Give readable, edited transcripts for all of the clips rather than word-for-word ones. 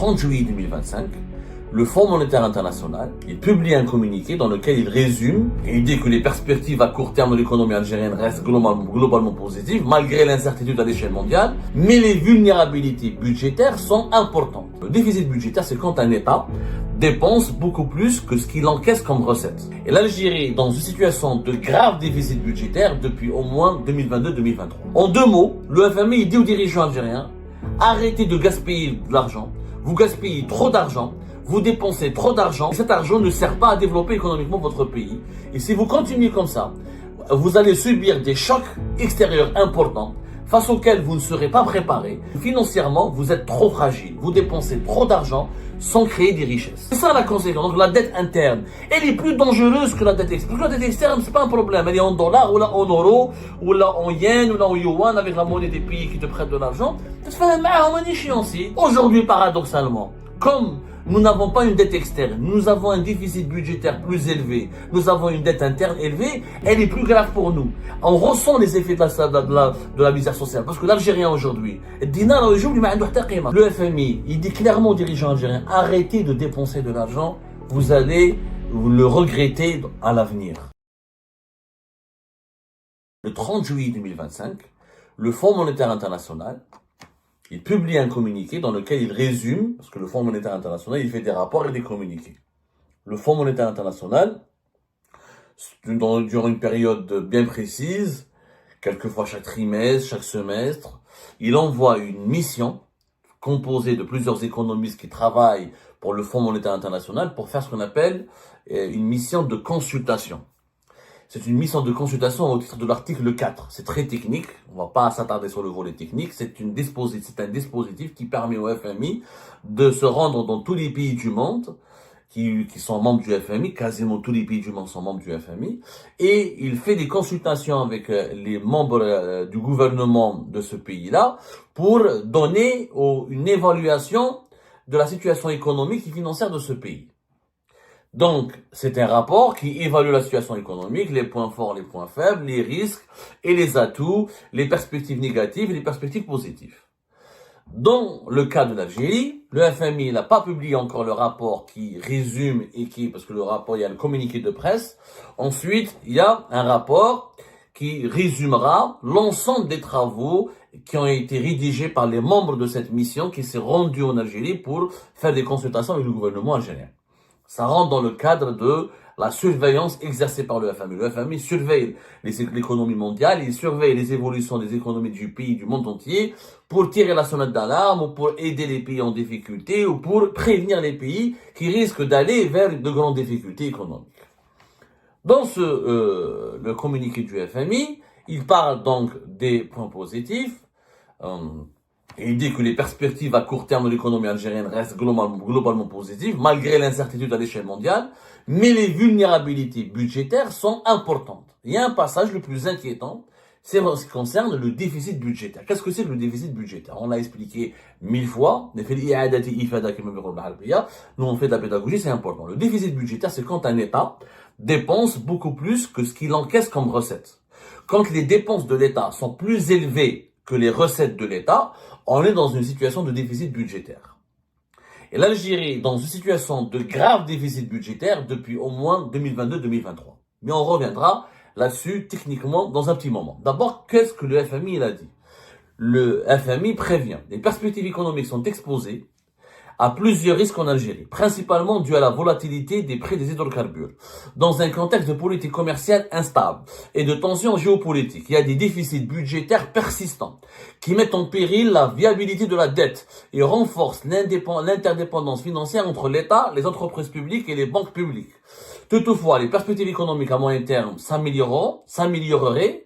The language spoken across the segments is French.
30 juillet 2025, le Fonds monétaire international, il publie un communiqué dans lequel il résume et il dit que les perspectives à court terme de l'économie algérienne restent globalement positives malgré l'incertitude à l'échelle mondiale, mais les vulnérabilités budgétaires sont importantes. Le déficit budgétaire, c'est quand un État dépense beaucoup plus que ce qu'il encaisse comme recette. Et l'Algérie est dans une situation de grave déficit budgétaire depuis au moins 2022-2023. En deux mots, le FMI dit aux dirigeants algériens, arrêtez de gaspiller de l'argent, vous gaspillez trop d'argent, vous dépensez trop d'argent, cet argent ne sert pas à développer économiquement votre pays. Et si vous continuez comme ça, vous allez subir des chocs extérieurs importants face auxquels vous ne serez pas préparé. Financièrement, vous êtes trop fragile, vous dépensez trop d'argent sans créer des richesses. C'est ça la conséquence. Donc la dette interne, elle est plus dangereuse que la dette externe. Parce que la dette externe, c'est pas un problème. Elle est en dollars, ou là en euros, ou là en yens, ou là en yuan, avec la monnaie des pays qui te prêtent de l'argent. Aujourd'hui, paradoxalement, comme nous n'avons pas une dette externe, nous avons un déficit budgétaire plus élevé, nous avons une dette interne élevée, elle est plus grave pour nous. On ressent les effets de la misère sociale, parce que l'Algérien aujourd'hui, le FMI, il dit clairement aux dirigeants algériens, arrêtez de dépenser de l'argent, vous allez le regretter à l'avenir. Le 30 juillet 2025, le Fonds monétaire international, il publie un communiqué dans lequel il résume, parce que le Fonds monétaire international, il fait des rapports et des communiqués. Le Fonds monétaire international, durant une période bien précise, quelquefois chaque trimestre, chaque semestre, il envoie une mission composée de plusieurs économistes qui travaillent pour le Fonds monétaire international pour faire ce qu'on appelle une mission de consultation. C'est une mission de consultation au titre de l'article 4. C'est très technique. On va pas s'attarder sur le volet technique. C'est un dispositif qui permet au FMI de se rendre dans tous les pays du monde qui sont membres du FMI. Quasiment tous les pays du monde sont membres du FMI. Et il fait des consultations avec les membres du gouvernement de ce pays-là pour donner une évaluation de la situation économique et financière de ce pays. Donc, c'est un rapport qui évalue la situation économique, les points forts, les points faibles, les risques et les atouts, les perspectives négatives et les perspectives positives. Dans le cas de l'Algérie, le FMI n'a pas publié encore le rapport qui résume parce que le rapport, il y a le communiqué de presse. Ensuite, il y a un rapport qui résumera l'ensemble des travaux qui ont été rédigés par les membres de cette mission qui s'est rendue en Algérie pour faire des consultations avec le gouvernement algérien. Ça rentre dans le cadre de la surveillance exercée par le FMI. Le FMI surveille l'économie mondiale, il surveille les évolutions des économies du pays, du monde entier, pour tirer la sonnette d'alarme, ou pour aider les pays en difficulté, ou pour prévenir les pays qui risquent d'aller vers de grandes difficultés économiques. Dans le communiqué du FMI, il parle donc des points positifs, et il dit que les perspectives à court terme de l'économie algérienne restent globalement positives, malgré l'incertitude à l'échelle mondiale, mais les vulnérabilités budgétaires sont importantes. Il y a un passage le plus inquiétant, c'est ce qui concerne le déficit budgétaire. Qu'est-ce que c'est que le déficit budgétaire? On l'a expliqué 1000 fois, nous on fait de la pédagogie, c'est important. Le déficit budgétaire, c'est quand un État dépense beaucoup plus que ce qu'il encaisse comme recette. Quand les dépenses de l'État sont plus élevées que les recettes de l'État, on est dans une situation de déficit budgétaire. Et l'Algérie est dans une situation de grave déficit budgétaire depuis au moins 2022-2023. Mais on reviendra là-dessus techniquement dans un petit moment. D'abord, qu'est-ce que le FMI a dit? Le FMI prévient, les perspectives économiques sont exposées à plusieurs risques en Algérie, principalement dû à la volatilité des prix des hydrocarbures. Dans un contexte de politique commerciale instable et de tensions géopolitiques, il y a des déficits budgétaires persistants qui mettent en péril la viabilité de la dette et renforcent l'interdépendance financière entre l'État, les entreprises publiques et les banques publiques. Toutefois, les perspectives économiques à moyen terme s'amélioreraient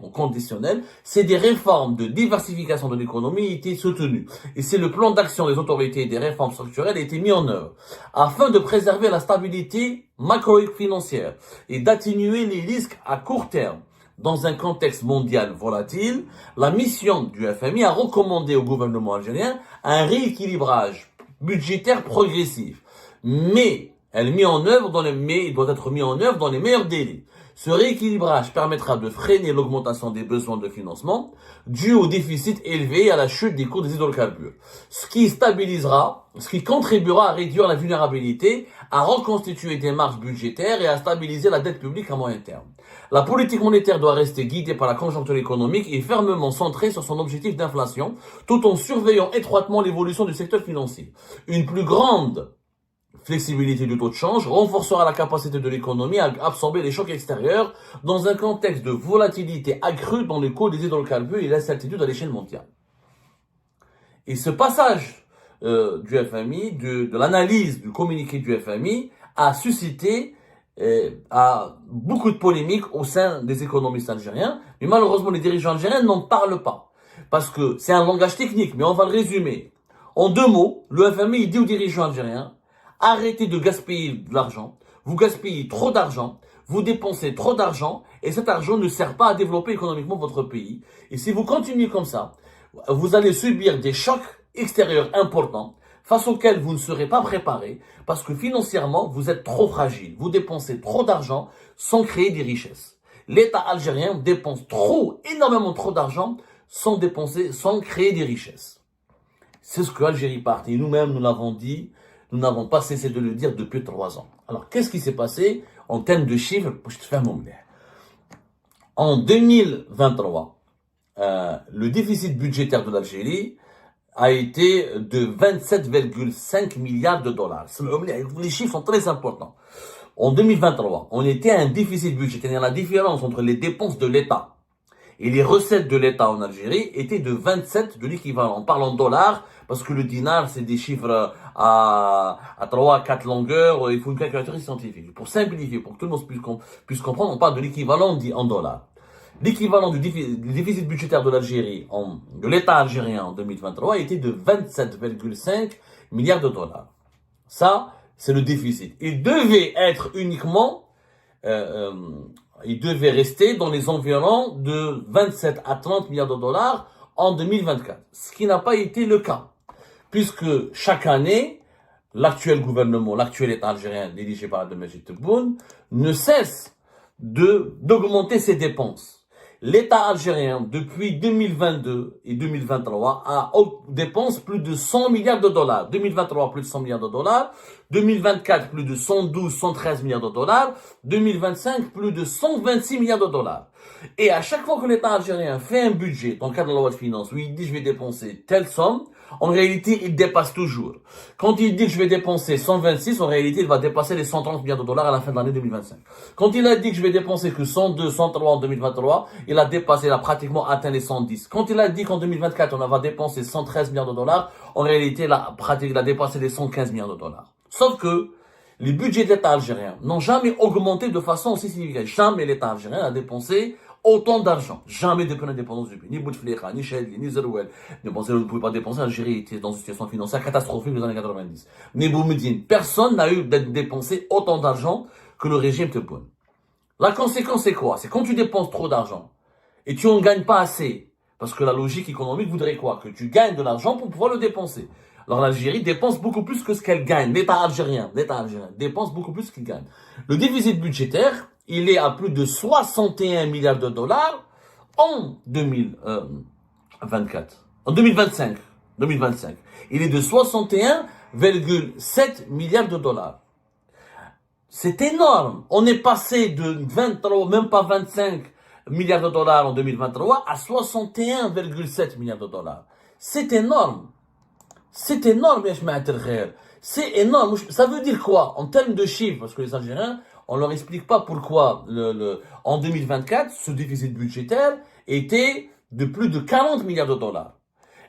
en conditionnel, c'est des réformes de diversification de l'économie qui étaient soutenues. Et c'est le plan d'action des autorités et des réformes structurelles a été mis en œuvre afin de préserver la stabilité macro-financière et d'atténuer les risques à court terme. Dans un contexte mondial volatile, la mission du FMI a recommandé au gouvernement algérien un rééquilibrage budgétaire progressif. Mais il doit être mis en œuvre dans les meilleurs délais. Ce rééquilibrage permettra de freiner l'augmentation des besoins de financement dû au déficit élevé et à la chute des cours des hydrocarbures, ce qui contribuera à réduire la vulnérabilité, à reconstituer des marges budgétaires et à stabiliser la dette publique à moyen terme. La politique monétaire doit rester guidée par la conjoncture économique et fermement centrée sur son objectif d'inflation, tout en surveillant étroitement l'évolution du secteur financier. Une plus grande flexibilité du taux de change renforcera la capacité de l'économie à absorber les chocs extérieurs dans un contexte de volatilité accrue dans les cours des hydrocarbures et l'incertitude à l'échelle mondiale. Et ce passage du FMI, de l'analyse du communiqué du FMI, a suscité beaucoup de polémiques au sein des économistes algériens, mais malheureusement les dirigeants algériens n'en parlent pas, parce que c'est un langage technique, mais on va le résumer. En 2 mots, le FMI dit aux dirigeants algériens: arrêtez de gaspiller de l'argent, vous gaspillez trop d'argent, vous dépensez trop d'argent, et cet argent ne sert pas à développer économiquement votre pays. Et si vous continuez comme ça, vous allez subir des chocs extérieurs importants, face auxquels vous ne serez pas préparé, parce que financièrement, vous êtes trop fragile. Vous dépensez trop d'argent sans créer des richesses. L'État algérien dépense énormément trop d'argent sans créer des richesses. C'est ce que Algérie part. Et nous-mêmes, nous l'avons dit, nous n'avons pas cessé de le dire depuis 3 ans. Alors, qu'est-ce qui s'est passé en termes de chiffres? Je te fais un moment. En 2023, le déficit budgétaire de l'Algérie a été de 27,5 milliards de dollars. Les chiffres sont très importants. En 2023, on était à un déficit budgétaire. La différence entre les dépenses de l'État et les recettes de l'État en Algérie était de 27 de l'équivalent. On parle en dollars, parce que le dinar, c'est des chiffres à 3 à 4 longueurs. Il faut une calculatrice scientifique. Pour simplifier, pour que tout le monde puisse comprendre, on parle de l'équivalent en dollars. L'équivalent du déficit budgétaire de l'Algérie, de l'État algérien en 2023, était de 27,5 milliards de dollars. Ça, c'est le déficit. Il devait être uniquement, il devait rester dans les environs de 27 à 30 milliards de dollars en 2024. Ce qui n'a pas été le cas. Puisque chaque année, l'actuel gouvernement, l'actuel État algérien dirigé par Abdelmajid Tebboune, ne cesse d'augmenter ses dépenses. L'État algérien, depuis 2022 et 2023, dépense plus de 100 milliards de dollars. 2023, plus de 100 milliards de dollars. 2024, plus de 112, 113 milliards de dollars. 2025, plus de 126 milliards de dollars. Et à chaque fois que l'État algérien fait un budget, dans le cadre de la loi de finances, où il dit je vais dépenser telle somme, en réalité, il dépasse toujours. Quand il dit que je vais dépenser 126, en réalité, il va dépasser les 130 milliards de dollars à la fin de l'année 2025. Quand il a dit que je vais dépenser que 102, 103 en 2023, il a pratiquement atteint les 110. Quand il a dit qu'en 2024, on va dépenser 113 milliards de dollars, en réalité, il a dépassé les 115 milliards de dollars. Sauf que les budgets de l'État algérien n'ont jamais augmenté de façon aussi significative. Jamais l'État algérien a dépensé autant d'argent. Jamais depuis l'indépendance du pays. Ni Bouteflika, ni Chedli, ni Zerouel. Vous ne pouvez pas dépenser. L'Algérie était dans une situation financière catastrophique dans les années 90. Ni Boumedine. Personne n'a eu dépensé autant d'argent que le régime Tebboune. La conséquence, c'est quoi? C'est quand tu dépenses trop d'argent et tu en gagnes pas assez. Parce que la logique économique voudrait quoi? Que tu gagnes de l'argent pour pouvoir le dépenser. Alors l'Algérie dépense beaucoup plus que ce qu'elle gagne. L'État algérien dépense beaucoup plus qu'il gagne. Le déficit budgétaire, il est à plus de 61 milliards de dollars en 2024. En 2025. Il est de 61,7 milliards de dollars. C'est énorme. On est passé de 23, même pas 25 milliards de dollars en 2023 à 61,7 milliards de dollars. C'est énorme. C'est énorme, c'est énorme. Ça veut dire quoi en termes de chiffres? Parce que les Algériens, on leur explique pas pourquoi en 2024, ce déficit budgétaire était de plus de 40 milliards de dollars.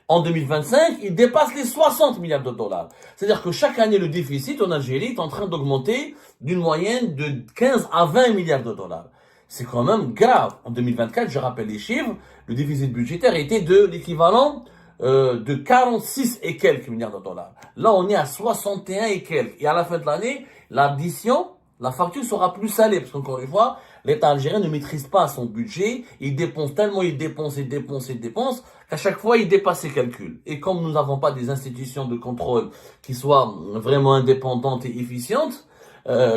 En 2025, il dépasse les 60 milliards de dollars. C'est-à-dire que chaque année, le déficit en Algérie est en train d'augmenter d'une moyenne de 15 à 20 milliards de dollars. C'est quand même grave. En 2024, je rappelle les chiffres, le déficit budgétaire était de l'équivalent de 46 et quelques milliards de dollars. Là, on est à 61 et quelques. Et à la fin de l'année, l'addition, la facture sera plus salée. Parce qu'encore une fois, l'État algérien ne maîtrise pas son budget. Il dépense tellement, il dépense, qu'à chaque fois, il dépasse ses calculs. Et comme nous n'avons pas des institutions de contrôle qui soient vraiment indépendantes et efficientes,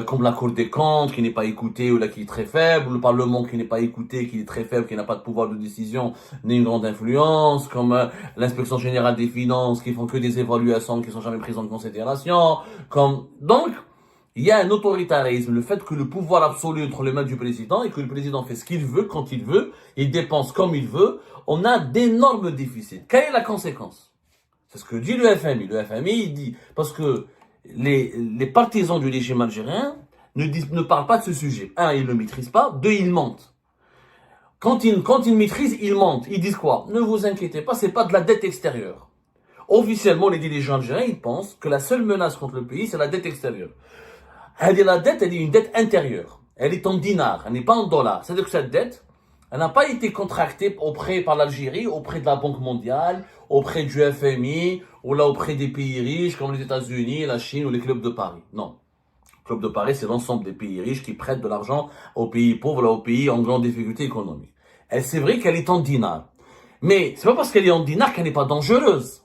comme la Cour des comptes qui n'est pas écoutée ou là qui est très faible, ou le Parlement qui n'est pas écouté, qui est très faible, qui n'a pas de pouvoir de décision ni une grande influence, comme l'inspection générale des finances qui font que des évaluations qui sont jamais prises en considération, comme donc il y a un autoritarisme, le fait que le pouvoir absolu est entre les mains du président et que le président fait ce qu'il veut, quand il veut, il dépense comme il veut, on a d'énormes déficits. Quelle est la conséquence? C'est ce que dit le FMI. Le FMI, il dit, parce que les partisans du régime algérien ne parlent pas de ce sujet. Un, ils ne le maîtrisent pas. Deux, ils mentent. Quand ils maîtrisent, ils mentent. Ils disent quoi? Ne vous inquiétez pas, c'est pas de la dette extérieure. Officiellement, les dirigeants algériens, ils pensent que la seule menace contre le pays, c'est la dette extérieure. La dette, elle est une dette intérieure. Elle est en dinars, elle n'est pas en dollars. C'est-à-dire que cette dette, elle n'a pas été contractée par l'Algérie, auprès de la Banque mondiale, auprès du FMI, ou là auprès des pays riches comme les États-Unis, la Chine ou les clubs de Paris. Non. Le club de Paris, c'est l'ensemble des pays riches qui prêtent de l'argent aux pays pauvres, là, aux pays en grande difficulté économique. Et c'est vrai qu'elle est en dinars. Mais c'est pas parce qu'elle est en dinars qu'elle n'est pas dangereuse.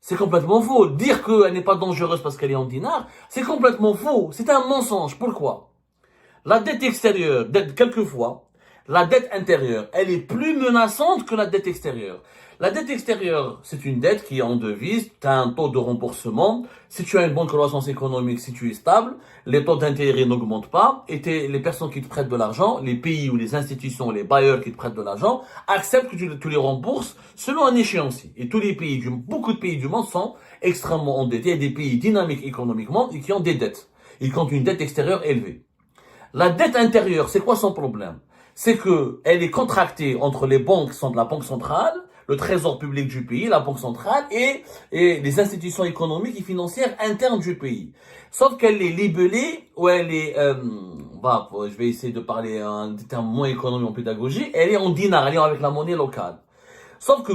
C'est complètement faux. Dire qu'elle n'est pas dangereuse parce qu'elle est en dinars, c'est complètement faux. C'est un mensonge. Pourquoi? La dette extérieure, quelquefois, la dette intérieure, elle est plus menaçante que la dette extérieure. La dette extérieure, c'est une dette qui est en devise, tu as un taux de remboursement, si tu as une bonne croissance économique, si tu es stable, les taux d'intérêt n'augmentent pas, et les personnes qui te prêtent de l'argent, les pays ou les institutions, les bailleurs qui te prêtent de l'argent, acceptent que tu les rembourses selon un échéancier. Et tous les pays, beaucoup de pays du monde sont extrêmement endettés, il y a des pays dynamiques économiquement et qui ont des dettes. Ils comptent une dette extérieure élevée. La dette intérieure, c'est quoi son problème? C'est que elle est contractée entre les banques, la banque centrale, le trésor public du pays, la banque centrale et les institutions économiques et financières internes du pays. Sauf qu'elle est libellée ou elle est, je vais essayer de parler un terme moins économique en pédagogie, elle est en dinars, elle est avec la monnaie locale. Sauf que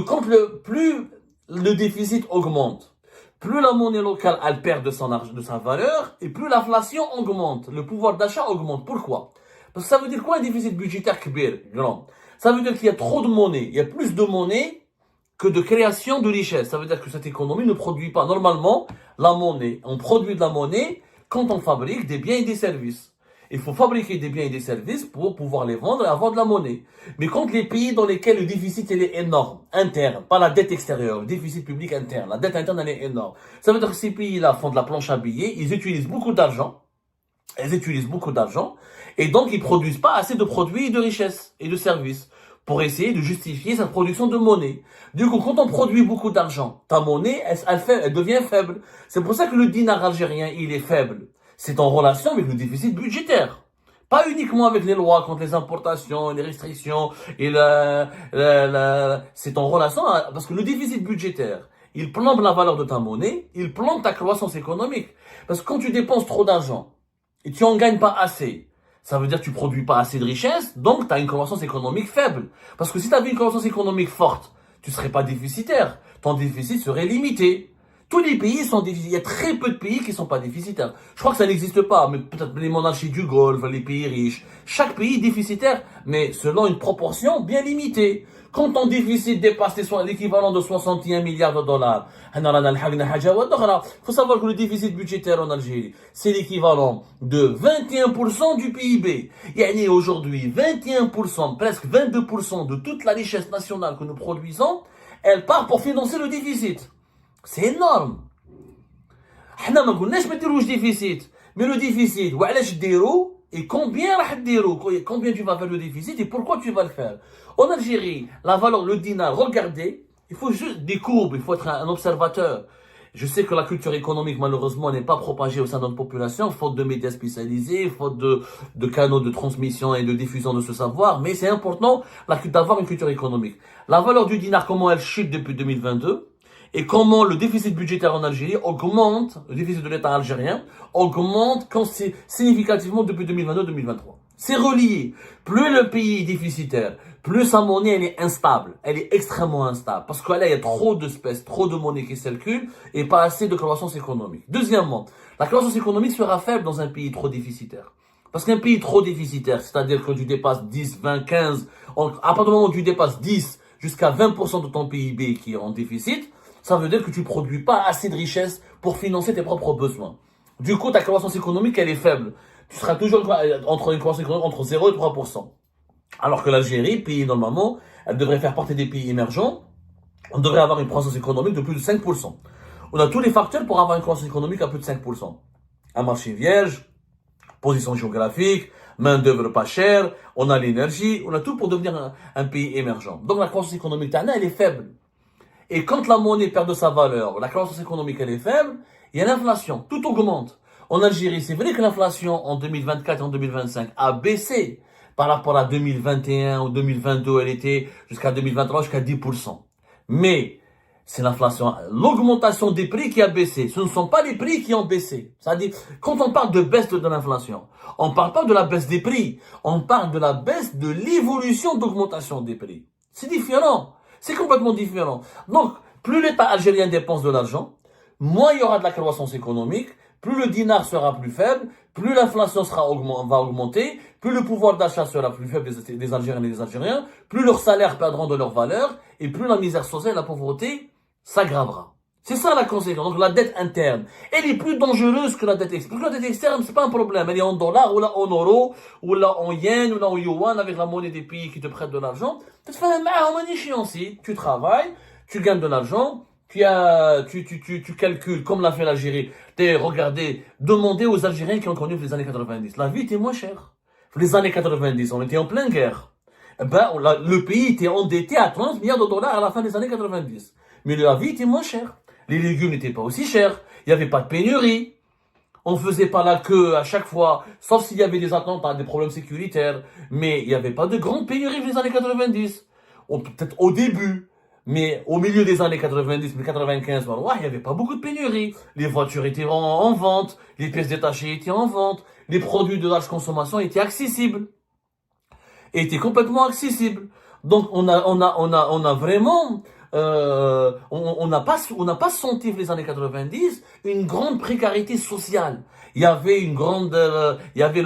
plus le déficit augmente, plus la monnaie locale elle perd de sa valeur et plus l'inflation augmente, le pouvoir d'achat augmente. Pourquoi? Parce que ça veut dire quoi un déficit budgétaire grand? Ça veut dire qu'il y a trop de monnaie, il y a plus de monnaie que de création de richesse. Ça veut dire que cette économie ne produit pas. Normalement, la monnaie, on produit de la monnaie quand on fabrique des biens et des services. Il faut fabriquer des biens et des services pour pouvoir les vendre et avoir de la monnaie. Mais quand les pays dans lesquels le déficit il est énorme, interne, pas la dette extérieure, le déficit public interne, la dette interne elle est énorme. Ça veut dire que ces pays-là font de la planche à billets, ils utilisent beaucoup d'argent, et donc ils produisent pas assez de produits et de richesses et de services pour essayer de justifier sa production de monnaie. Du coup, quand on produit beaucoup d'argent, ta monnaie, elle devient faible. C'est pour ça que le dinar algérien, il est faible. C'est en relation avec le déficit budgétaire. Pas uniquement avec les lois contre les importations, les restrictions, et c'est en relation, parce que le déficit budgétaire, il plombe la valeur de ta monnaie, il plombe ta croissance économique. Parce que quand tu dépenses trop d'argent, et tu en gagnes pas assez, ça veut dire que tu produis pas assez de richesse, donc tu as une croissance économique faible. Parce que si tu avais une croissance économique forte, tu serais pas déficitaire. Ton déficit serait limité. Tous les pays sont déficitaires. Il y a très peu de pays qui sont pas déficitaires. Je crois que ça n'existe pas, mais peut-être les monarchies du Golfe, les pays riches. Chaque pays est déficitaire, mais selon une proportion bien limitée. Quand ton déficit dépasse l'équivalent de 61 milliards de dollars, il faut savoir que le déficit budgétaire en Algérie, c'est l'équivalent de 21% du PIB. Il y a aujourd'hui 21%, presque 22% de toute la richesse nationale que nous produisons, elle part pour financer le déficit. C'est énorme. حنا ما قلناش ما ديروش déficit, mais le déficit, وعلاش ديرو et combien راح ديرو, combien tu vas faire le déficit et pourquoi tu vas le faire. En Algérie, la valeur, le dinar, regardez, il faut juste des courbes, il faut être un observateur. Je sais que la culture économique, malheureusement, n'est pas propagée au sein de notre population, faute de médias spécialisés, faute de canaux de transmission et de diffusion de ce savoir, mais c'est important d'avoir une culture économique. La valeur du dinar, comment elle chute depuis 2022, et comment le déficit budgétaire en Algérie augmente, le déficit de l'État algérien augmente significativement depuis 2022-2023. C'est relié. Plus le pays est déficitaire, plus sa monnaie elle est instable. Elle est extrêmement instable. Parce que là, il y a trop d'espèces, trop de monnaie qui circulent et pas assez de croissance économique. Deuxièmement, la croissance économique sera faible dans un pays trop déficitaire. Parce qu'un pays trop déficitaire, c'est-à-dire que tu dépasses 10, 20, 15, à partir du moment où tu dépasses 10 jusqu'à 20% de ton PIB qui est en déficit, ça veut dire que tu produis pas assez de richesse pour financer tes propres besoins. Du coup, ta croissance économique, elle est faible. Tu seras toujours entre une croissance économique entre 0 et 3%. Alors que l'Algérie, pays normalement, elle devrait faire partie des pays émergents. On devrait avoir une croissance économique de plus de 5%. On a tous les facteurs pour avoir une croissance économique à plus de 5%. Un marché vierge, position géographique, main-d'œuvre pas chère, on a l'énergie, on a tout pour devenir un pays émergent. Donc la croissance économique, elle est faible. Et quand la monnaie perd de sa valeur, la croissance économique, elle est faible, il y a l'inflation, tout augmente. En Algérie, c'est vrai que l'inflation en 2024 et en 2025 a baissé par rapport à 2021 ou 2022, elle était jusqu'à 2023 jusqu'à 10%. Mais c'est l'inflation, l'augmentation des prix qui a baissé. Ce ne sont pas les prix qui ont baissé. C'est-à-dire, quand on parle de baisse de l'inflation, on ne parle pas de la baisse des prix, on parle de la baisse de l'évolution d'augmentation des prix. C'est différent. C'est complètement différent. Donc, plus l'État algérien dépense de l'argent, moins il y aura de la croissance économique, plus le dinar sera plus faible, plus l'inflation va augmenter, plus le pouvoir d'achat sera plus faible des Algériens et des Algériens, plus leurs salaires perdront de leur valeur, et plus la misère sociale et la pauvreté s'aggravera. C'est ça la conséquence. Donc la dette interne, elle est plus dangereuse que la dette externe. Parce que la dette externe, c'est pas un problème. Elle est en dollars, ou là en euros, ou là en yens, ou là en yuan, avec la monnaie des pays qui te prêtent de l'argent. Tu travailles, tu gagnes de l'argent, tu calcules, comme l'a fait l'Algérie. Regardez, demandez aux Algériens qui ont connu les années 90. La vie était moins chère. Les années 90, on était en pleine guerre. Le pays était endetté à 30 milliards de dollars à la fin des années 90. Mais la vie était moins chère. Les légumes n'étaient pas aussi chers. Il n'y avait pas de pénurie. On ne faisait pas la queue à chaque fois, sauf s'il y avait des attentats, des problèmes sécuritaires. Mais il n'y avait pas de grande pénurie dans les années 90. Peut-être au début. Mais au milieu des années 90, 95, il n'y avait pas beaucoup de pénurie. Les voitures étaient en vente. Les pièces détachées étaient en vente. Les produits de large consommation étaient accessibles. Étaient complètement accessibles. Donc on a vraiment... on n'a pas senti les années 90 une grande précarité sociale. Il y avait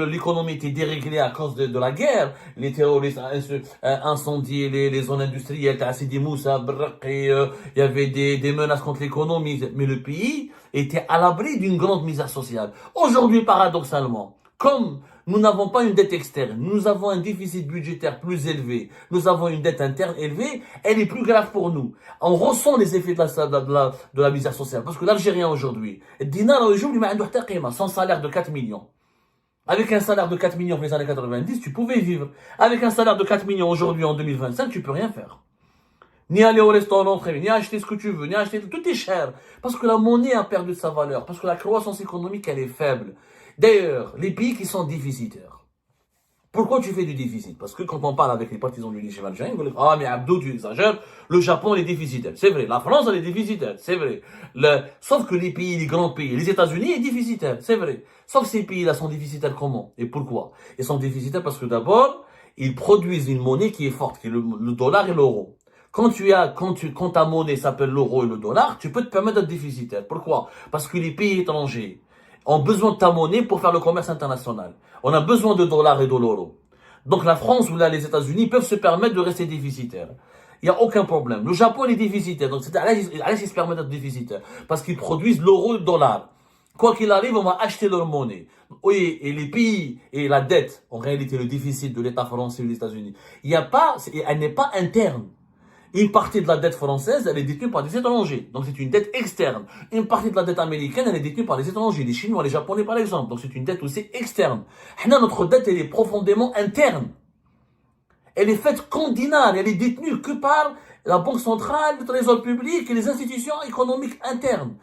l'économie était déréglée à cause de la guerre. Les terroristes incendiaient les zones industrielles, il y avait des menaces contre l'économie. Mais le pays était à l'abri d'une grande misère sociale. Aujourd'hui, paradoxalement, comme nous n'avons pas une dette externe, nous avons un déficit budgétaire plus élevé, nous avons une dette interne élevée, elle est plus grave pour nous. On ressent les effets de la misère sociale. Parce que l'Algérien aujourd'hui, son salaire de 4 millions. Avec un salaire de 4 millions dans les années 90, tu pouvais vivre. Avec un salaire de 4 millions aujourd'hui en 2025, tu peux rien faire. Ni aller au restaurant, ni acheter ce que tu veux, ni acheter... Tout est cher. Parce que la monnaie a perdu de sa valeur. Parce que la croissance économique, elle est faible. D'ailleurs, les pays qui sont déficitaires. Pourquoi tu fais du déficit? Parce que quand on parle avec les partisans du régime algérien, ils vont dire, ah mais Abdou, tu exagères, le Japon est déficitaire. C'est vrai, la France elle est déficitaire, c'est vrai. Sauf que les grands pays, les États-Unis est déficitaire, c'est vrai. Sauf ces pays-là sont déficitaires comment? Et pourquoi? Ils sont déficitaires parce que d'abord, ils produisent une monnaie qui est forte, qui est le dollar et l'euro. Quand ta monnaie s'appelle l'euro et le dollar, tu peux te permettre d'être déficitaire. Pourquoi? Parce que les pays étrangers ont besoin de ta monnaie pour faire le commerce international. On a besoin de dollars et de l'euro. Donc la France ou là, les États-Unis peuvent se permettre de rester déficitaires. Il n'y a aucun problème. Le Japon est déficitaire. Donc c'est à l'aise, ils se permettent d'être déficitaires. Parce qu'ils produisent l'euro et le dollar. Quoi qu'il arrive, on va acheter leur monnaie. Oui, et les pays, et la dette, en réalité le déficit de l'État français ou des États-Unis, elle n'est pas interne. Une partie de la dette française, elle est détenue par des étrangers. Donc c'est une dette externe. Une partie de la dette américaine, elle est détenue par les étrangers, les Chinois, les Japonais par exemple. Donc c'est une dette aussi externe. Notre dette, elle est profondément interne. Elle est faite qu'en dinars. Elle est détenue que par la Banque centrale, le Trésor public et les institutions économiques internes.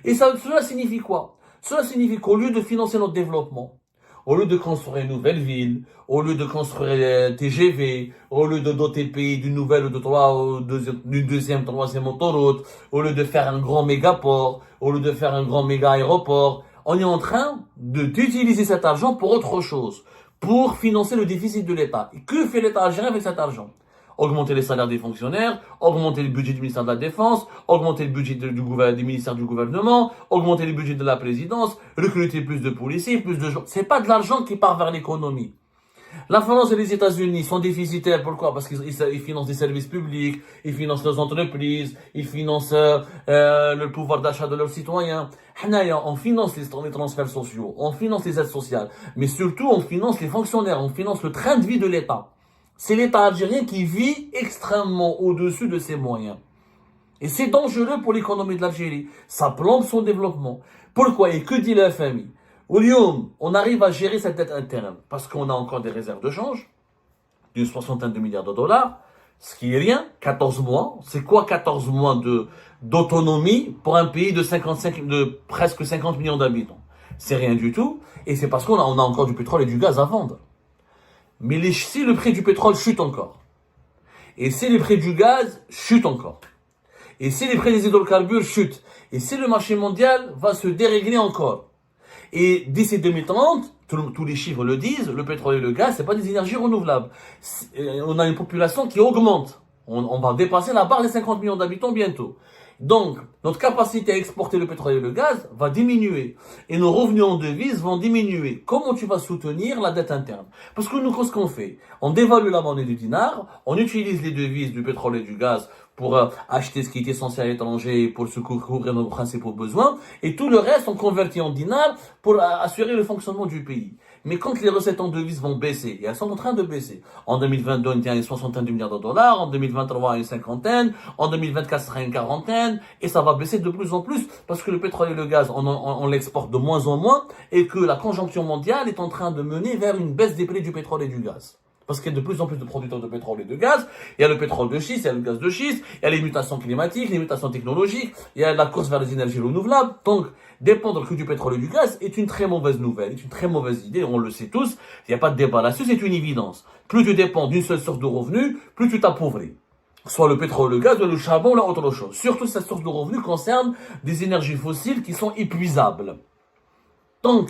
Et cela signifie quoi? Cela signifie qu'au lieu de financer notre développement, au lieu de construire une nouvelle ville, au lieu de construire TGV, au lieu de doter le pays d'une nouvelle, d'une deuxième, troisième autoroute, au lieu de faire un grand mégaport, au lieu de faire un grand méga aéroport, on est en train d'utiliser cet argent pour autre chose, pour financer le déficit de l'État. Et que fait l'État algérien avec cet argent? Augmenter les salaires des fonctionnaires, augmenter le budget du ministère de la Défense, augmenter le budget du ministère du gouvernement, augmenter le budget de la présidence, recruter plus de policiers, plus de gens. C'est pas de l'argent qui part vers l'économie. La France et les États-Unis sont déficitaires. Pourquoi? Parce qu'ils financent des services publics, ils financent leurs entreprises, ils financent le pouvoir d'achat de leurs citoyens. Hanaya, on finance les transferts sociaux, on finance les aides sociales, mais surtout on finance les fonctionnaires, on finance le train de vie de l'État. C'est l'État algérien qui vit extrêmement au-dessus de ses moyens. Et c'est dangereux pour l'économie de l'Algérie. Ça plombe son développement. Pourquoi? Et que dit le FMI? Au Lyon, on arrive à gérer cette dette interne parce qu'on a encore des réserves de change d'une soixantaine de milliards de dollars, ce qui est rien. 14 mois. C'est quoi 14 mois d'autonomie pour un pays de presque 50 millions d'habitants? C'est rien du tout. Et c'est parce qu'on a encore du pétrole et du gaz à vendre. Mais si le prix du pétrole chute encore, et si les prix du gaz chutent encore, et si les prix des hydrocarbures chutent, et si le marché mondial va se dérégler encore, et d'ici 2030, tous les chiffres le disent, le pétrole et le gaz, c'est pas des énergies renouvelables. On a une population qui augmente. On va dépasser la barre des 50 millions d'habitants bientôt. Donc, notre capacité à exporter le pétrole et le gaz va diminuer. Et nos revenus en devises vont diminuer. Comment tu vas soutenir la dette interne? Parce que nous, qu'est-ce qu'on fait? On dévalue la monnaie du dinar, on utilise les devises du pétrole et du gaz pour acheter ce qui est essentiel à l'étranger, pour se couvrir nos principaux besoins, et tout le reste, on convertit en dinars pour assurer le fonctionnement du pays. Mais quand les recettes en devises vont baisser, et elles sont en train de baisser, en 2022, on était à une soixantaine de milliards de dollars, en 2023, à une cinquantaine, en 2024, ce sera une quarantaine, et ça va baisser de plus en plus, parce que le pétrole et le gaz, on l'exporte de moins en moins, et que la conjoncture mondiale est en train de mener vers une baisse des prix du pétrole et du gaz. Parce qu'il y a de plus en plus de producteurs de pétrole et de gaz. Il y a le pétrole de schiste, il y a le gaz de schiste, il y a les mutations climatiques, les mutations technologiques, il y a la course vers les énergies renouvelables. Donc, dépendre que du pétrole et du gaz est une très mauvaise nouvelle, est une très mauvaise idée, on le sait tous. Il n'y a pas de débat là-dessus, c'est une évidence. Plus tu dépends d'une seule source de revenus, plus tu t'appauvris. Soit le pétrole, le gaz, le charbon, ou autre chose. Surtout, cette source de revenus concerne des énergies fossiles qui sont épuisables. Donc,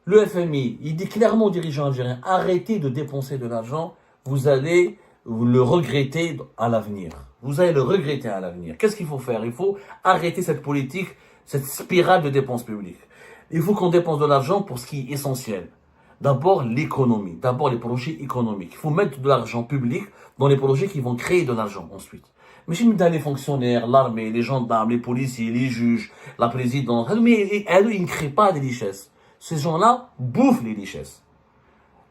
le FMI, il dit clairement aux dirigeants algériens, arrêtez de dépenser de l'argent, vous allez le regretter à l'avenir. Vous allez le regretter à l'avenir. Qu'est-ce qu'il faut faire? Il faut arrêter cette politique, cette spirale de dépenses publiques. Il faut qu'on dépense de l'argent pour ce qui est essentiel. D'abord l'économie, d'abord les projets économiques. Il faut mettre de l'argent public dans les projets qui vont créer de l'argent ensuite. Mais j'ai mis dans les fonctionnaires, l'armée, les gendarmes, les policiers, les juges, la présidente, mais elles, ils ne créent pas des richesses. Ces gens-là bouffent les richesses.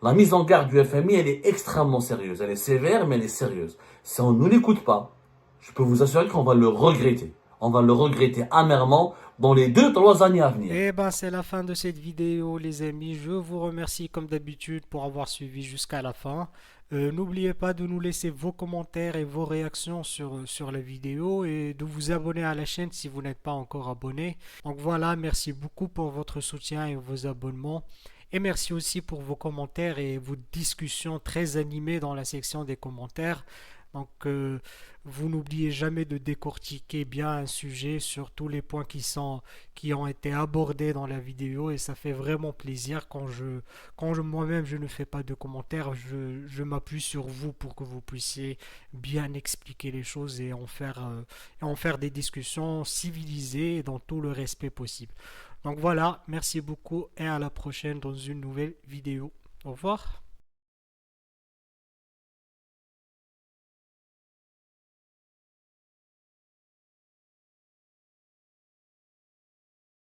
La mise en garde du FMI, elle est extrêmement sérieuse. Elle est sévère, mais elle est sérieuse. Si on ne l'écoute pas, je peux vous assurer qu'on va le regretter. On va le regretter amèrement dans les 2-3 années à venir. Eh ben, c'est la fin de cette vidéo, les amis. Je vous remercie comme d'habitude pour avoir suivi jusqu'à la fin. N'oubliez pas de nous laisser vos commentaires et vos réactions sur la vidéo et de vous abonner à la chaîne si vous n'êtes pas encore abonné. Donc voilà, merci beaucoup pour votre soutien et vos abonnements. Et merci aussi pour vos commentaires et vos discussions très animées dans la section des commentaires. Donc, vous n'oubliez jamais de décortiquer bien un sujet sur tous les points qui ont été abordés dans la vidéo et ça fait vraiment plaisir moi-même je ne fais pas de commentaires, je m'appuie sur vous pour que vous puissiez bien expliquer les choses et en faire des discussions civilisées et dans tout le respect possible. Donc voilà, merci beaucoup et à la prochaine dans une nouvelle vidéo. Au revoir.